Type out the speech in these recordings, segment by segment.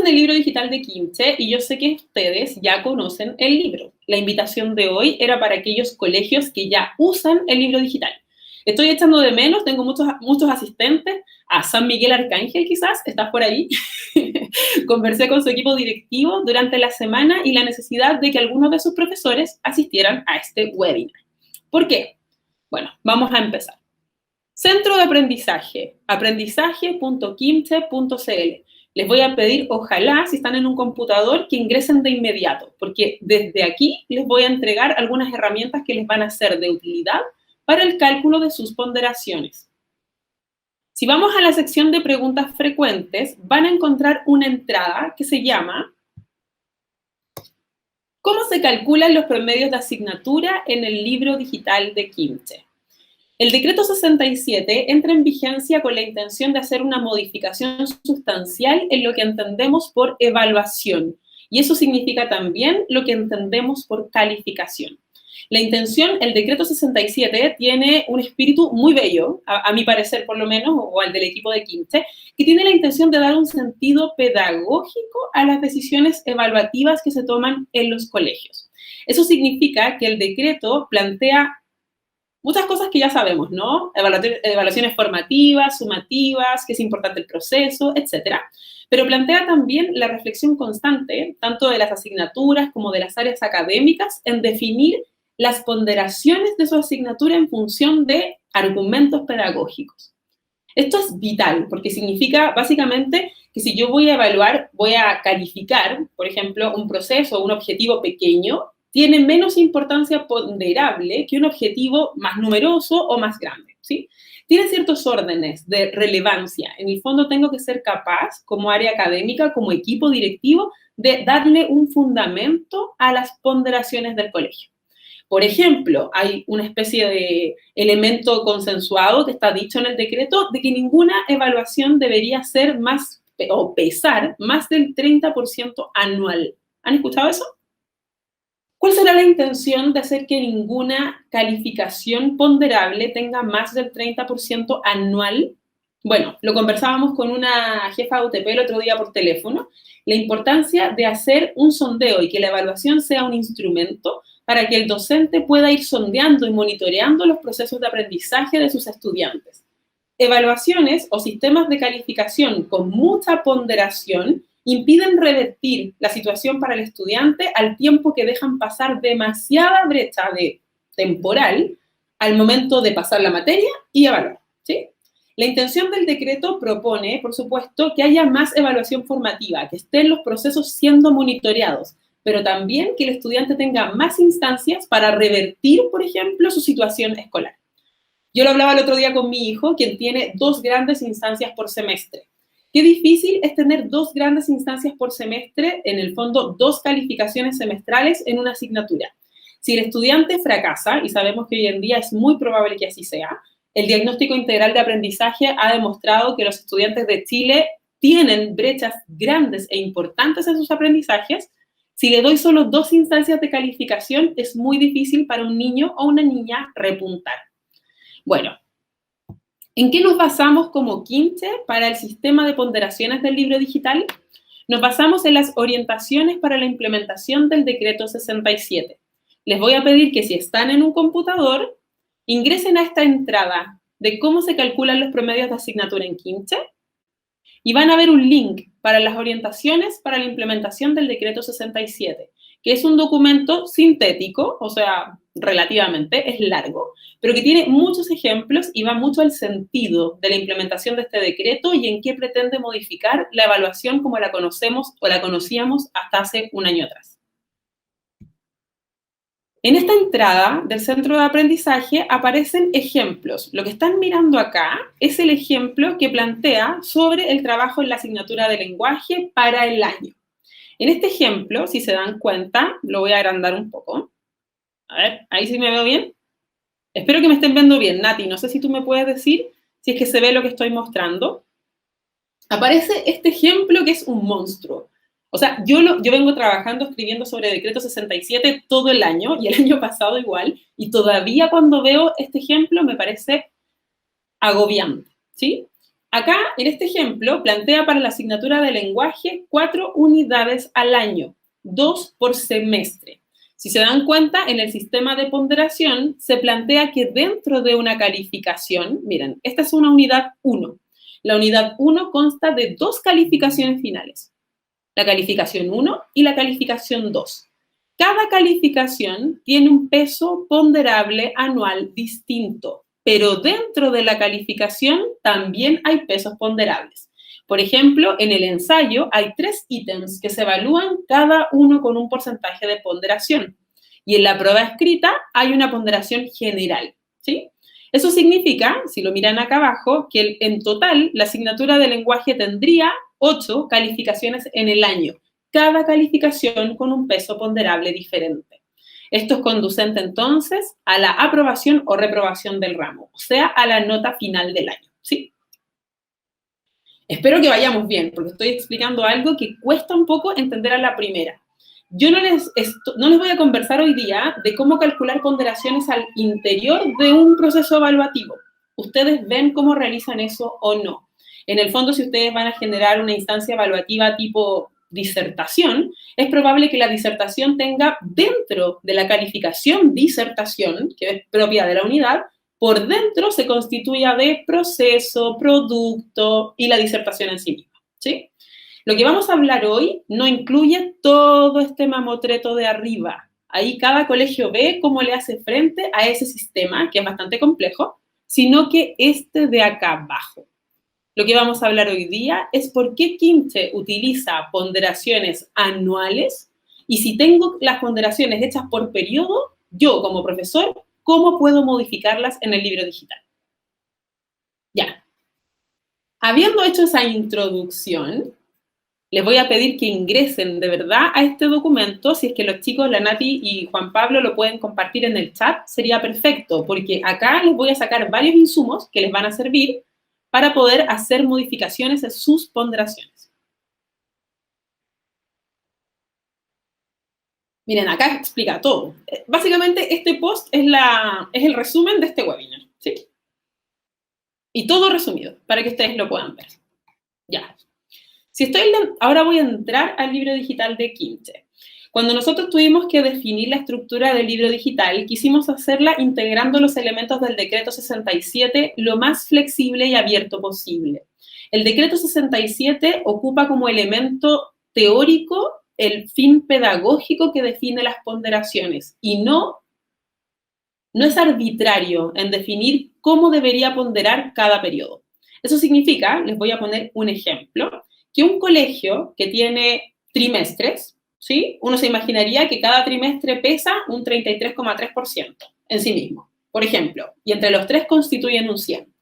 el libro digital de Kimche y yo sé que ustedes ya conocen el libro. La invitación de hoy era para aquellos colegios que ya usan el libro digital. Estoy echando de menos, tengo muchos asistentes, a San Miguel Arcángel quizás, estás por ahí. Conversé con su equipo directivo durante la semana y la necesidad de que algunos de sus profesores asistieran a este webinar. ¿Por qué? Bueno, vamos a empezar. Centro de aprendizaje, aprendizaje.kimche.cl. Les voy a pedir, ojalá, si están en un computador, que ingresen de inmediato, porque desde aquí les voy a entregar algunas herramientas que les van a ser de utilidad para el cálculo de sus ponderaciones. Si vamos a la sección de preguntas frecuentes, van a encontrar una entrada que se llama ¿Cómo se calculan los promedios de asignatura en el libro digital de Kimche? El decreto 67 entra en vigencia con la intención de hacer una modificación sustancial en lo que entendemos por evaluación, y eso significa también lo que entendemos por calificación. La intención, el decreto 67 tiene un espíritu muy bello, a mi parecer por lo menos, o al del equipo de Kimche, que tiene la intención de dar un sentido pedagógico a las decisiones evaluativas que se toman en los colegios. Eso significa que el decreto plantea muchas cosas que ya sabemos, ¿no? Evaluaciones formativas, sumativas, que es importante el proceso, etcétera. Pero plantea también la reflexión constante, tanto de las asignaturas como de las áreas académicas, en definir las ponderaciones de su asignatura en función de argumentos pedagógicos. Esto es vital, porque significa básicamente que si yo voy a evaluar, voy a calificar, por ejemplo, un proceso o un objetivo pequeño, tiene menos importancia ponderable que un objetivo más numeroso o más grande, ¿sí? Tiene ciertos órdenes de relevancia. En el fondo tengo que ser capaz, como área académica, como equipo directivo, de darle un fundamento a las ponderaciones del colegio. Por ejemplo, hay una especie de elemento consensuado que está dicho en el decreto de que ninguna evaluación debería ser más o pesar más del 30% anual. ¿Han escuchado eso? ¿Cuál será la intención de hacer que ninguna calificación ponderable tenga más del 30% anual? Bueno, lo conversábamos con una jefa de UTP el otro día por teléfono, la importancia de hacer un sondeo y que la evaluación sea un instrumento para que el docente pueda ir sondeando y monitoreando los procesos de aprendizaje de sus estudiantes. Evaluaciones o sistemas de calificación con mucha ponderación impiden revertir la situación para el estudiante al tiempo que dejan pasar demasiada brecha temporal al momento de pasar la materia y evaluar, ¿sí? La intención del decreto propone, por supuesto, que haya más evaluación formativa, que estén los procesos siendo monitoreados, pero también que el estudiante tenga más instancias para revertir, por ejemplo, su situación escolar. Yo lo hablaba el otro día con mi hijo, quien tiene 2 grandes instancias por semestre. Qué difícil es tener 2 grandes instancias por semestre, en el fondo 2 calificaciones semestrales en una asignatura. Si el estudiante fracasa, y sabemos que hoy en día es muy probable que así sea, el diagnóstico integral de aprendizaje ha demostrado que los estudiantes de Chile tienen brechas grandes e importantes en sus aprendizajes. Si le doy solo 2 instancias de calificación, es muy difícil para un niño o una niña repuntar. Bueno, ¿en qué nos basamos como Kimche para el sistema de ponderaciones del libro digital? Nos basamos en las orientaciones para la implementación del decreto 67. Les voy a pedir que si están en un computador, ingresen a esta entrada de cómo se calculan los promedios de asignatura en Kimche y van a ver un link para las orientaciones para la implementación del decreto 67, que es un documento sintético, o sea, relativamente, es largo, pero que tiene muchos ejemplos y va mucho al sentido de la implementación de este decreto y en qué pretende modificar la evaluación como la conocemos o la conocíamos hasta hace un año atrás. En esta entrada del centro de aprendizaje aparecen ejemplos. Lo que están mirando acá es el ejemplo que plantea sobre el trabajo en la asignatura de lenguaje para el año. En este ejemplo, si se dan cuenta, lo voy a agrandar un poco. A ver, ahí sí me veo bien. Espero que me estén viendo bien. Nati, no sé si tú me puedes decir si es que se ve lo que estoy mostrando. Aparece este ejemplo que es un monstruo. O sea, yo vengo trabajando, escribiendo sobre decreto 67 todo el año, y el año pasado igual, y todavía cuando veo este ejemplo me parece agobiante, ¿sí? Acá, en este ejemplo, plantea para la asignatura de lenguaje 4 unidades al año, 2 por semestre. Si se dan cuenta, en el sistema de ponderación se plantea que dentro de una calificación, miren, esta es una unidad 1. La unidad 1 consta de 2 calificaciones finales, la calificación 1 y la calificación 2. Cada calificación tiene un peso ponderable anual distinto, pero dentro de la calificación también hay pesos ponderables. Por ejemplo, en el ensayo hay 3 ítems que se evalúan cada uno con un porcentaje de ponderación. Y en la prueba escrita hay una ponderación general, ¿sí? Eso significa, si lo miran acá abajo, que en total la asignatura de lenguaje tendría 8 calificaciones en el año, cada calificación con un peso ponderable diferente. Esto es conducente entonces a la aprobación o reprobación del ramo, o sea, a la nota final del año, ¿sí? Espero que vayamos bien, porque estoy explicando algo que cuesta un poco entender a la primera. Yo no les voy a conversar hoy día de cómo calcular ponderaciones al interior de un proceso evaluativo. Ustedes ven cómo realizan eso o no. En el fondo, si ustedes van a generar una instancia evaluativa tipo disertación, es probable que la disertación tenga dentro de la calificación disertación, que es propia de la unidad, por dentro se constituya de proceso, producto y la disertación en sí misma, ¿sí? Lo que vamos a hablar hoy no incluye todo este mamotreto de arriba. Ahí cada colegio ve cómo le hace frente a ese sistema, que es bastante complejo, sino que este de acá abajo. Lo que vamos a hablar hoy día es por qué Kimche utiliza ponderaciones anuales y si tengo las ponderaciones hechas por periodo, yo como profesor, ¿cómo puedo modificarlas en el libro digital? Ya. Habiendo hecho esa introducción, les voy a pedir que ingresen de verdad a este documento. Si es que los chicos, la Nati y Juan Pablo, lo pueden compartir en el chat, sería perfecto, porque acá les voy a sacar varios insumos que les van a servir para poder hacer modificaciones en sus ponderaciones. Miren, acá explica todo. Básicamente, este post es el resumen de este webinar, ¿sí? Y todo resumido, para que ustedes lo puedan ver. Ya. Ahora voy a entrar al libro digital de Kimche. Cuando nosotros tuvimos que definir la estructura del libro digital, quisimos hacerla integrando los elementos del decreto 67 lo más flexible y abierto posible. El decreto 67 ocupa como elemento teórico el fin pedagógico que define las ponderaciones y no es arbitrario en definir cómo debería ponderar cada periodo. Eso significa, les voy a poner un ejemplo, que un colegio que tiene trimestres, ¿sí? Uno se imaginaría que cada trimestre pesa un 33,3% en sí mismo, por ejemplo, y entre los tres constituyen un 100.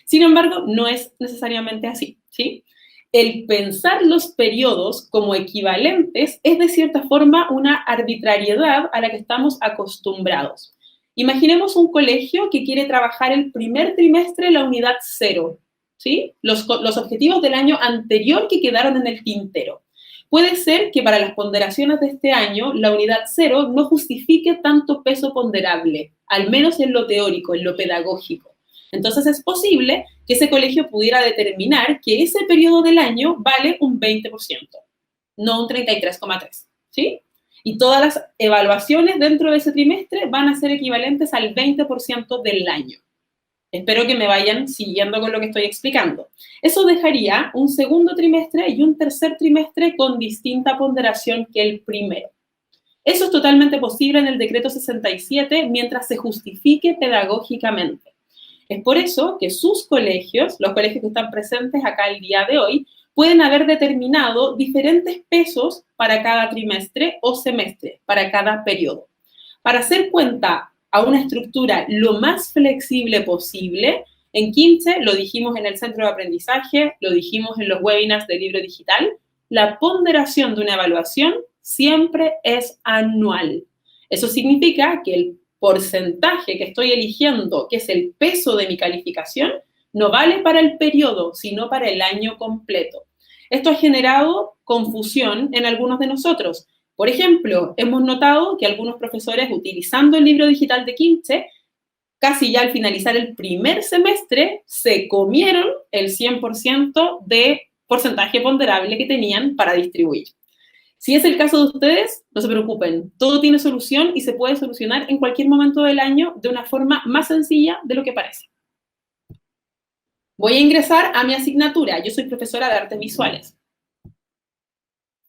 Sin embargo, no es necesariamente así, ¿sí? El pensar los periodos como equivalentes es de cierta forma una arbitrariedad a la que estamos acostumbrados. Imaginemos un colegio que quiere trabajar el primer trimestre la unidad 0, ¿sí? Los objetivos del año anterior que quedaron en el tintero. Puede ser que para las ponderaciones de este año, la unidad 0 no justifique tanto peso ponderable, al menos en lo teórico, en lo pedagógico. Entonces es posible que ese colegio pudiera determinar que ese periodo del año vale un 20%, no un 33,3%, ¿sí? Y todas las evaluaciones dentro de ese trimestre van a ser equivalentes al 20% del año. Espero que me vayan siguiendo con lo que estoy explicando. Eso dejaría un segundo trimestre y un tercer trimestre con distinta ponderación que el primero. Eso es totalmente posible en el decreto 67 mientras se justifique pedagógicamente. Es por eso que sus colegios, los colegios que están presentes acá el día de hoy, pueden haber determinado diferentes pesos para cada trimestre o semestre, para cada periodo. Para hacer cuenta a una estructura lo más flexible posible, en Kimche, lo dijimos en el centro de aprendizaje, lo dijimos en los webinars del libro digital, la ponderación de una evaluación siempre es anual. Eso significa que el porcentaje que estoy eligiendo, que es el peso de mi calificación, no vale para el periodo, sino para el año completo. Esto ha generado confusión en algunos de nosotros. Por ejemplo, hemos notado que algunos profesores, utilizando el libro digital de Kimche, casi ya al finalizar el primer semestre, se comieron el 100% de porcentaje ponderable que tenían para distribuir. Si es el caso de ustedes, no se preocupen, todo tiene solución y se puede solucionar en cualquier momento del año de una forma más sencilla de lo que parece. Voy a ingresar a mi asignatura. Yo soy profesora de artes visuales.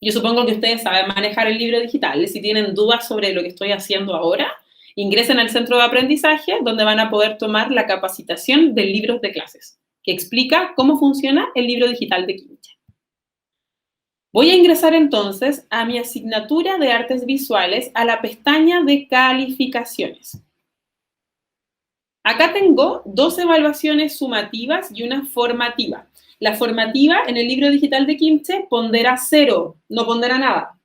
Yo supongo que ustedes saben manejar el libro digital. Si tienen dudas sobre lo que estoy haciendo ahora, ingresen al centro de aprendizaje, donde van a poder tomar la capacitación de libros de clases, que explica cómo funciona el libro digital de Kimche. Voy a ingresar entonces a mi asignatura de artes visuales, a la pestaña de calificaciones. Acá tengo 2 evaluaciones sumativas y una formativa. La formativa en el libro digital de Kimche pondera 0, no pondera nada.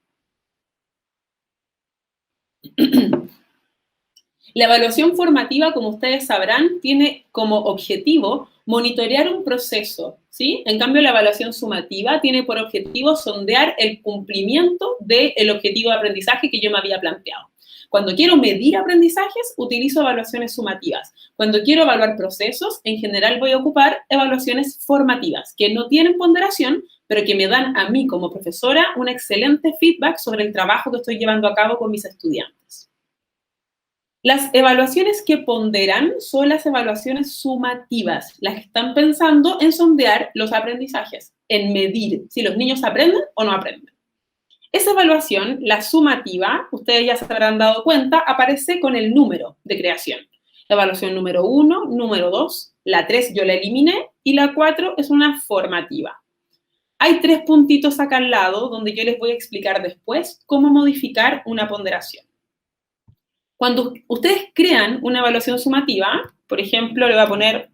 La evaluación formativa, como ustedes sabrán, tiene como objetivo monitorear un proceso, ¿sí? En cambio, la evaluación sumativa tiene por objetivo sondear el cumplimiento del objetivo de aprendizaje que yo me había planteado. Cuando quiero medir aprendizajes, utilizo evaluaciones sumativas. Cuando quiero evaluar procesos, en general voy a ocupar evaluaciones formativas, que no tienen ponderación, pero que me dan a mí como profesora un excelente feedback sobre el trabajo que estoy llevando a cabo con mis estudiantes. Las evaluaciones que ponderan son las evaluaciones sumativas, las que están pensando en sondear los aprendizajes, en medir si los niños aprenden o no aprenden. Esa evaluación, la sumativa, ustedes ya se habrán dado cuenta, aparece con el número de creación. Evaluación número 1, número 2, la 3 yo la eliminé y la 4 es una formativa. Hay 3 puntitos acá al lado donde yo les voy a explicar después cómo modificar una ponderación. Cuando ustedes crean una evaluación sumativa, por ejemplo, le voy a poner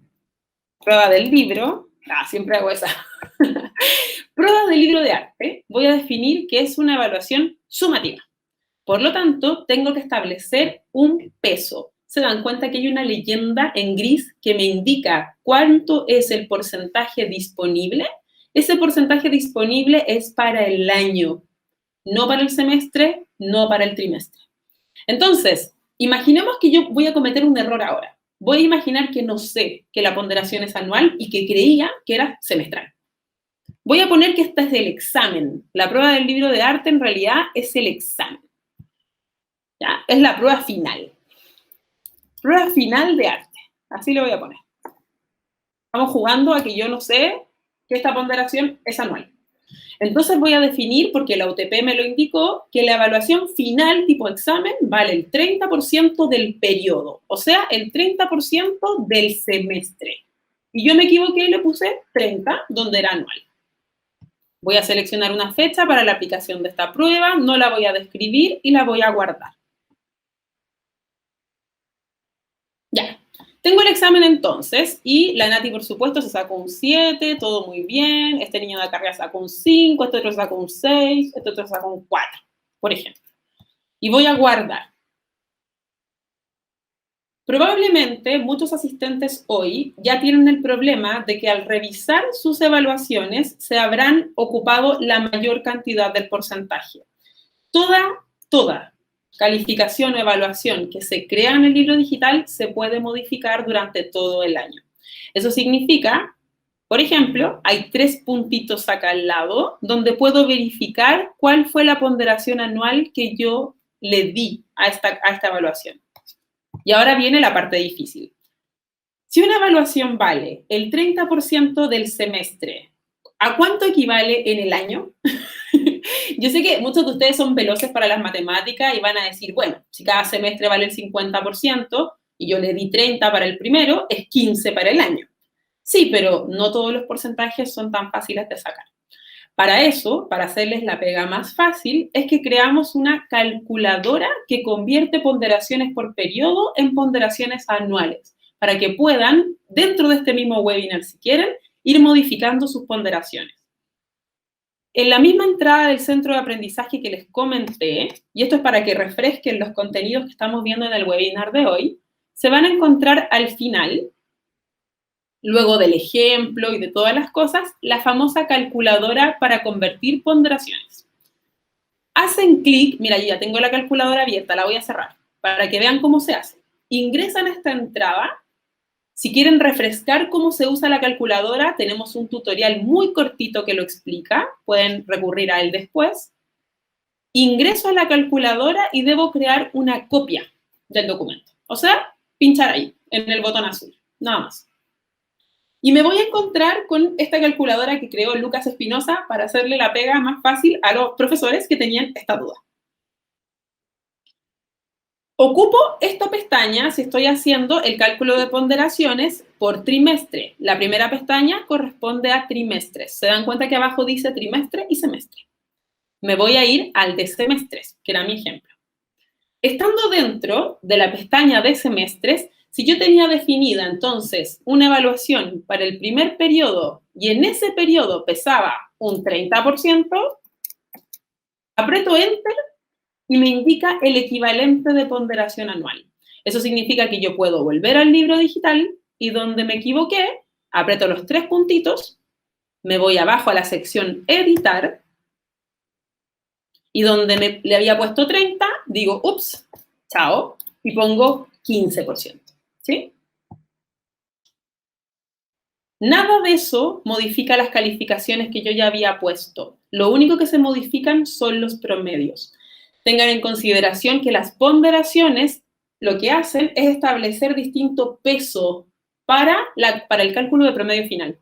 prueba del libro, siempre hago esa, prueba del libro de arte, voy a definir que es una evaluación sumativa. Por lo tanto, tengo que establecer un peso. ¿Se dan cuenta que hay una leyenda en gris que me indica cuánto es el porcentaje disponible? Ese porcentaje disponible es para el año, no para el semestre, no para el trimestre. Entonces, imaginemos que yo voy a cometer un error ahora. Voy a imaginar que no sé que la ponderación es anual y que creía que era semestral. Voy a poner que este es el examen. La prueba del libro de arte en realidad es el examen. ¿Ya? Es la prueba final. Prueba final de arte. Así lo voy a poner. Estamos jugando a que yo no sé que esta ponderación es anual. Entonces voy a definir, porque la UTP me lo indicó, que la evaluación final tipo examen vale el 30% del periodo, o sea, el 30% del semestre. Y yo me equivoqué y le puse 30, donde era anual. Voy a seleccionar una fecha para la aplicación de esta prueba, no la voy a describir y la voy a guardar. Ya. Tengo el examen entonces y la Nati, por supuesto, se sacó un 7, todo muy bien. Este niño de acá arriba sacó un 5, este otro sacó un 6, este otro sacó un 4, por ejemplo. Y voy a guardar. Probablemente muchos asistentes hoy ya tienen el problema de que al revisar sus evaluaciones se habrán ocupado la mayor cantidad del porcentaje. Toda calificación o evaluación que se crea en el libro digital se puede modificar durante todo el año. Eso significa, por ejemplo, hay 3 puntitos acá al lado donde puedo verificar cuál fue la ponderación anual que yo le di a esta evaluación. Y ahora viene la parte difícil. Si una evaluación vale el 30% del semestre, ¿a cuánto equivale en el año? Yo sé que muchos de ustedes son veloces para las matemáticas y van a decir, bueno, si cada semestre vale el 50% y yo le di 30 para el primero, es 15 para el año. Sí, pero no todos los porcentajes son tan fáciles de sacar. Para eso, para hacerles la pega más fácil, es que creamos una calculadora que convierte ponderaciones por periodo en ponderaciones anuales, para que puedan, dentro de este mismo webinar, si quieren, ir modificando sus ponderaciones. En la misma entrada del centro de aprendizaje que les comenté, y esto es para que refresquen los contenidos que estamos viendo en el webinar de hoy, se van a encontrar al final, luego del ejemplo y de todas las cosas, la famosa calculadora para convertir ponderaciones. Hacen clic, mira, yo ya tengo la calculadora abierta, la voy a cerrar, para que vean cómo se hace. ingresan esta entrada. Si quieren refrescar cómo se usa la calculadora, tenemos un tutorial muy cortito que lo explica. Pueden recurrir a él después. Ingreso a la calculadora y debo crear una copia del documento. O sea, pinchar ahí, en el botón azul. Nada más. Y me voy a encontrar con esta calculadora que creó Lucas Espinosa para hacerle la pega más fácil a los profesores que tenían esta duda. Ocupo esta pestaña si estoy haciendo el cálculo de ponderaciones por trimestre. La primera pestaña corresponde a trimestres. Se dan cuenta que abajo dice trimestre y semestre. Me voy a ir al de semestres, que era mi ejemplo. Estando dentro de la pestaña de semestres, si yo tenía definida entonces una evaluación para el primer periodo y en ese periodo pesaba un 30%, aprieto Enter y me indica el equivalente de ponderación anual. Eso significa que yo puedo volver al libro digital y donde me equivoqué, aprieto los 3 puntitos, me voy abajo a la sección Editar y donde le había puesto 30, digo, ups, chao, y pongo 15%. ¿Sí? Nada de eso modifica las calificaciones que yo ya había puesto. Lo único que se modifican son los promedios. Tengan en consideración que las ponderaciones lo que hacen es establecer distinto peso para el cálculo de promedio final.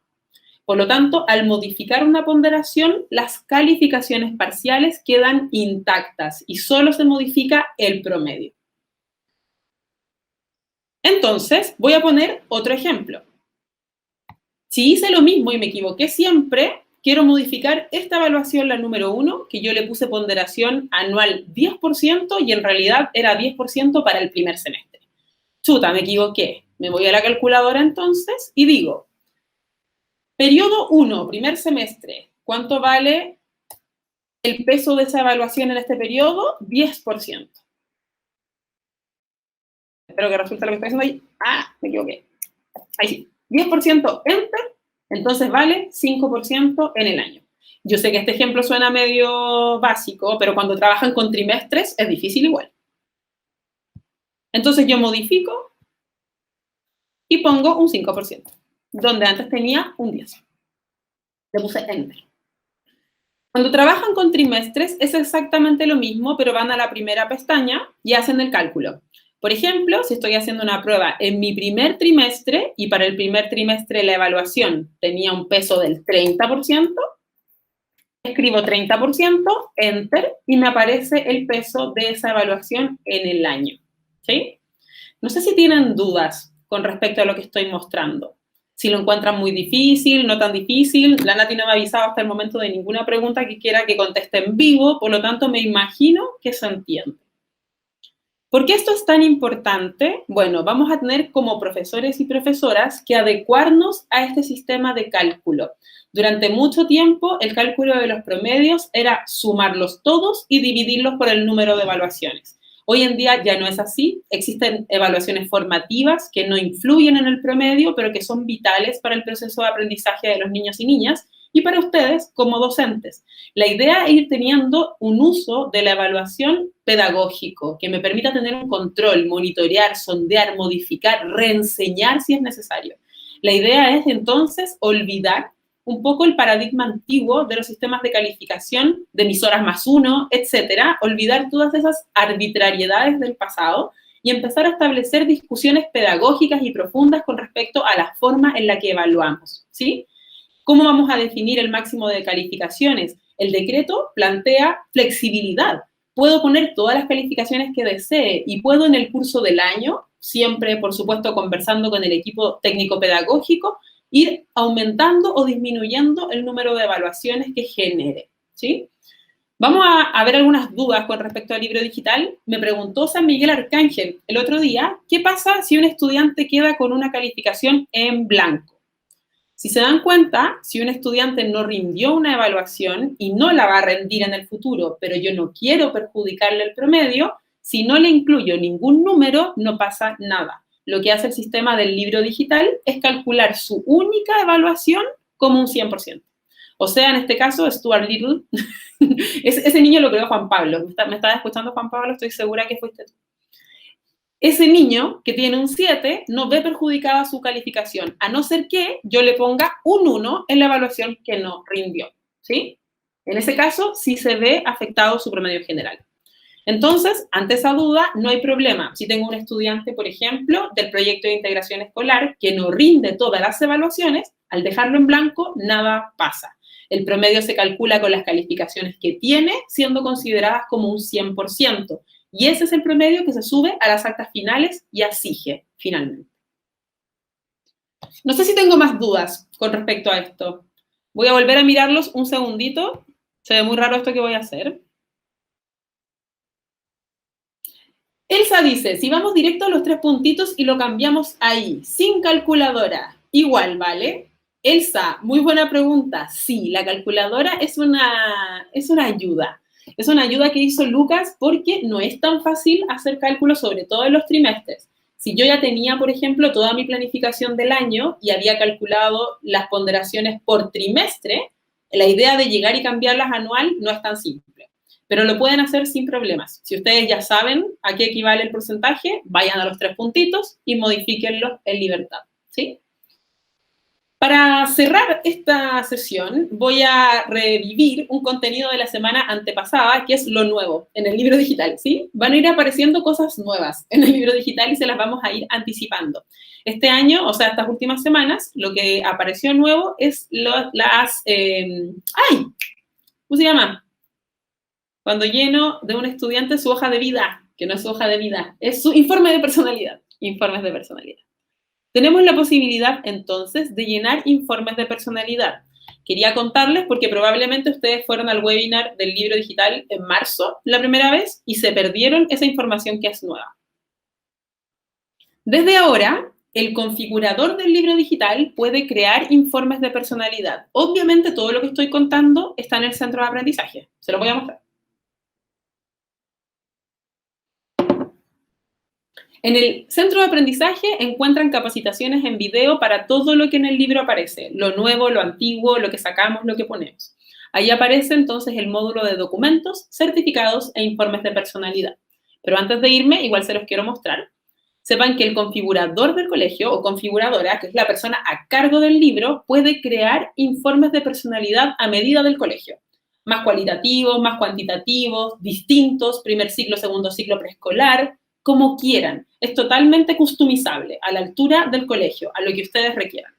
Por lo tanto, al modificar una ponderación, las calificaciones parciales quedan intactas y solo se modifica el promedio. Entonces, voy a poner otro ejemplo. Si hice lo mismo y me equivoqué siempre, quiero modificar esta evaluación, la número 1, que yo le puse ponderación anual 10% y en realidad era 10% para el primer semestre. Chuta, me equivoqué. Me voy a la calculadora entonces y digo, periodo 1, primer semestre, ¿cuánto vale el peso de esa evaluación en este periodo? 10%. Espero que resulte lo que estoy haciendo ahí. Ah, me equivoqué. Ahí sí. 10% Enter, entonces vale 5% en el año. Yo sé que este ejemplo suena medio básico, pero cuando trabajan con trimestres es difícil igual. Entonces yo modifico y pongo un 5%, donde antes tenía un 10%. Le puse Enter. Cuando trabajan con trimestres es exactamente lo mismo, pero van a la primera pestaña y hacen el cálculo. Por ejemplo, si estoy haciendo una prueba en mi primer trimestre y para el primer trimestre la evaluación tenía un peso del 30%, escribo 30%, Enter, y me aparece el peso de esa evaluación en el año. ¿Sí? No sé si tienen dudas con respecto a lo que estoy mostrando. Si lo encuentran muy difícil, no tan difícil. La Nati no me ha avisado hasta el momento de ninguna pregunta que quiera que conteste en vivo, por lo tanto me imagino que se entiende. ¿Por qué esto es tan importante? Bueno, vamos a tener como profesores y profesoras que adecuarnos a este sistema de cálculo. Durante mucho tiempo, el cálculo de los promedios era sumarlos todos y dividirlos por el número de evaluaciones. Hoy en día ya no es así. Existen evaluaciones formativas que no influyen en el promedio, pero que son vitales para el proceso de aprendizaje de los niños y niñas y para ustedes como docentes. La idea es ir teniendo un uso de la evaluación pedagógico que me permita tener un control, monitorear, sondear, modificar, reenseñar si es necesario. La idea es entonces olvidar un poco el paradigma antiguo de los sistemas de calificación de mis horas más uno, etcétera, olvidar todas esas arbitrariedades del pasado y empezar a establecer discusiones pedagógicas y profundas con respecto a la forma en la que evaluamos, ¿sí? ¿Cómo vamos a definir el máximo de calificaciones? El decreto plantea flexibilidad. Puedo poner todas las calificaciones que desee y puedo en el curso del año, siempre, por supuesto, conversando con el equipo técnico-pedagógico, ir aumentando o disminuyendo el número de evaluaciones que genere, ¿sí? Vamos a ver algunas dudas con respecto al libro digital. Me preguntó San Miguel Arcángel el otro día, ¿qué pasa si un estudiante queda con una calificación en blanco? Si se dan cuenta, si un estudiante no rindió una evaluación y no la va a rendir en el futuro, pero yo no quiero perjudicarle el promedio, si no le incluyo ningún número, no pasa nada. Lo que hace el sistema del libro digital es calcular su única evaluación como un 100%. O sea, en este caso, Stuart Little, ese niño lo creó Juan Pablo. ¿Me estaba escuchando, Juan Pablo? Estoy segura que fuiste tú. ese niño que tiene un 7 no ve perjudicada su calificación, a no ser que yo le ponga un 1 en la evaluación que no rindió, ¿sí? En ese caso, sí se ve afectado su promedio general. Entonces, ante esa duda, no hay problema. Si tengo un estudiante, por ejemplo, del proyecto de integración escolar que no rinde todas las evaluaciones, al dejarlo en blanco, nada pasa. El promedio se calcula con las calificaciones que tiene, siendo consideradas como un 100%. Y ese es el promedio que se sube a las actas finales y a SIGE, finalmente. No sé si tengo más dudas con respecto a esto. Voy a volver a mirarlos un segundito. Se ve muy raro esto que voy a hacer. Elsa dice, si vamos directo a los 3 puntitos y lo cambiamos ahí, sin calculadora, igual, ¿vale? Elsa, muy buena pregunta. Sí, la calculadora es una ayuda. Es una ayuda que hizo Lucas porque no es tan fácil hacer cálculos, sobre todo en los trimestres. Si yo ya tenía, por ejemplo, toda mi planificación del año y había calculado las ponderaciones por trimestre, la idea de llegar y cambiarlas anual no es tan simple. Pero lo pueden hacer sin problemas. Si ustedes ya saben a qué equivale el porcentaje, vayan a los 3 puntitos y modifíquenlos en libertad, ¿sí? Para cerrar esta sesión, voy a revivir un contenido de la semana antepasada, que es lo nuevo en el libro digital, ¿sí? Van a ir apareciendo cosas nuevas en el libro digital y se las vamos a ir anticipando. Este año, o sea, estas últimas semanas, lo que apareció nuevo es ¡ay! ¿Cómo se llama? Cuando lleno de un estudiante su hoja de vida, que no es su hoja de vida, es su informe de personalidad. Informes de personalidad. Tenemos la posibilidad, entonces, de llenar informes de personalidad. Quería contarles porque probablemente ustedes fueron al webinar del libro digital en marzo, la primera vez, y se perdieron esa información que es nueva. Desde ahora, el configurador del libro digital puede crear informes de personalidad. Obviamente, todo lo que estoy contando está en el centro de aprendizaje. Se lo voy a mostrar. En el centro de aprendizaje encuentran capacitaciones en video para todo lo que en el libro aparece, lo nuevo, lo antiguo, lo que sacamos, lo que ponemos. Ahí aparece entonces el módulo de documentos, certificados e informes de personalidad. Pero antes de irme, igual se los quiero mostrar. Sepan que el configurador del colegio o configuradora, que es la persona a cargo del libro, puede crear informes de personalidad a medida del colegio. Más cualitativos, más cuantitativos, distintos, primer ciclo, segundo ciclo preescolar, como quieran. Es totalmente customizable a la altura del colegio, a lo que ustedes requieran.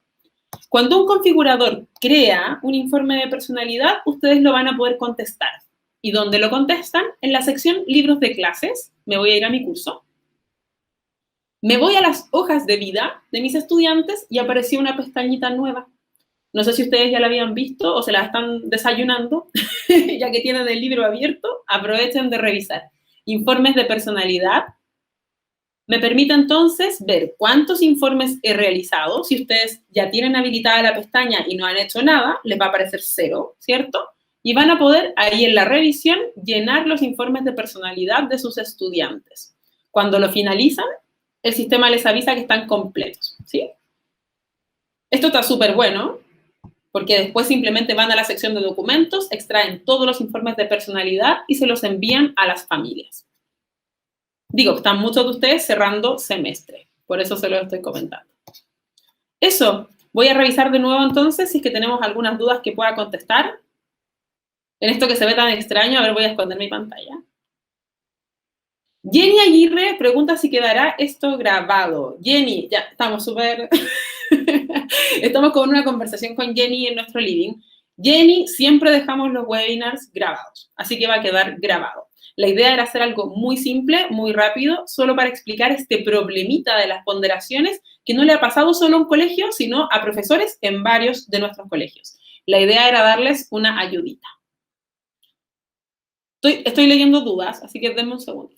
Cuando un configurador crea un informe de personalidad, ustedes lo van a poder contestar. ¿Y dónde lo contestan? En la sección libros de clases. Me voy a ir a mi curso. Me voy a las hojas de vida de mis estudiantes y apareció una pestañita nueva. No sé si ustedes ya la habían visto o se la están desayunando, ya que tienen el libro abierto, aprovechen de revisar. Informes de personalidad. Me permite entonces ver cuántos informes he realizado. Si ustedes ya tienen habilitada la pestaña y no han hecho nada, les va a aparecer 0, ¿cierto? Y van a poder, ahí en la revisión, llenar los informes de personalidad de sus estudiantes. Cuando lo finalizan, el sistema les avisa que están completos, ¿sí? Esto está súper bueno, porque después simplemente van a la sección de documentos, extraen todos los informes de personalidad y se los envían a las familias. Digo, están muchos de ustedes cerrando semestre, por eso se lo estoy comentando. Eso, voy a revisar de nuevo entonces si es que tenemos algunas dudas que pueda contestar. En esto que se ve tan extraño, a ver, voy a esconder mi pantalla. Jenny Aguirre pregunta si quedará esto grabado. Jenny, ya estamos súper... estamos con una conversación con Jenny en nuestro living. Jenny, siempre dejamos los webinars grabados, así que va a quedar grabado. La idea era hacer algo muy simple, muy rápido, solo para explicar este problemita de las ponderaciones que no le ha pasado solo a un colegio, sino a profesores en varios de nuestros colegios. La idea era darles una ayudita. Estoy leyendo dudas, así que denme un segundo.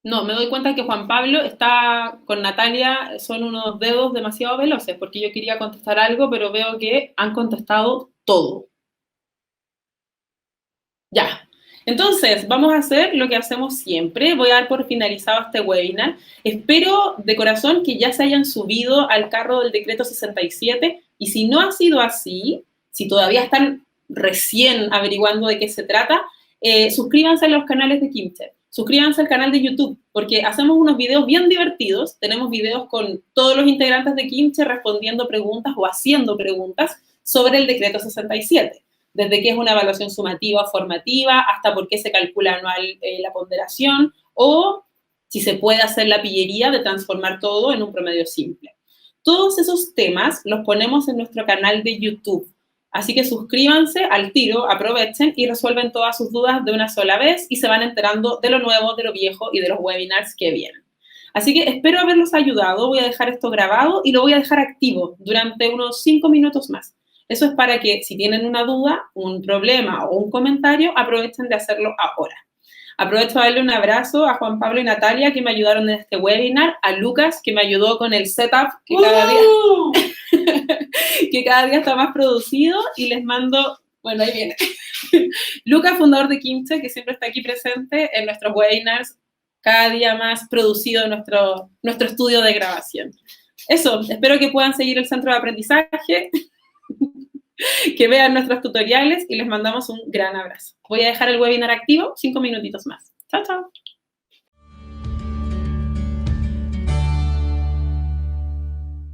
No, me doy cuenta que Juan Pablo está con Natalia, son unos dedos demasiado veloces, porque yo quería contestar algo, pero veo que han contestado todo. Ya. Entonces, vamos a hacer lo que hacemos siempre. Voy a dar por finalizado este webinar. Espero de corazón que ya se hayan subido al carro del decreto 67 y si no ha sido así, si todavía están recién averiguando de qué se trata, suscríbanse a los canales de Kimche. Suscríbanse al canal de YouTube, porque hacemos unos videos bien divertidos. Tenemos videos con todos los integrantes de Kimche respondiendo preguntas o haciendo preguntas sobre el decreto 67. Desde qué es una evaluación sumativa o formativa, hasta por qué se calcula anual la ponderación, o si se puede hacer la pillería de transformar todo en un promedio simple. Todos esos temas los ponemos en nuestro canal de YouTube. Así que suscríbanse al tiro, aprovechen y resuelven todas sus dudas de una sola vez y se van enterando de lo nuevo, de lo viejo y de los webinars que vienen. Así que espero haberlos ayudado. Voy a dejar esto grabado y lo voy a dejar activo durante unos 5 minutos más. Eso es para que si tienen una duda, un problema o un comentario, aprovechen de hacerlo ahora. Aprovecho a darle un abrazo a Juan Pablo y Natalia, que me ayudaron en este webinar, a Lucas, que me ayudó con el setup, que cada día está más producido, y les mando, bueno, ahí viene, Lucas, fundador de Kimche, que siempre está aquí presente en nuestros webinars, cada día más producido nuestro estudio de grabación. Eso, espero que puedan seguir el centro de aprendizaje, que vean nuestros tutoriales y les mandamos un gran abrazo. Voy a dejar el webinar activo 5 minutitos más. Chao, chao.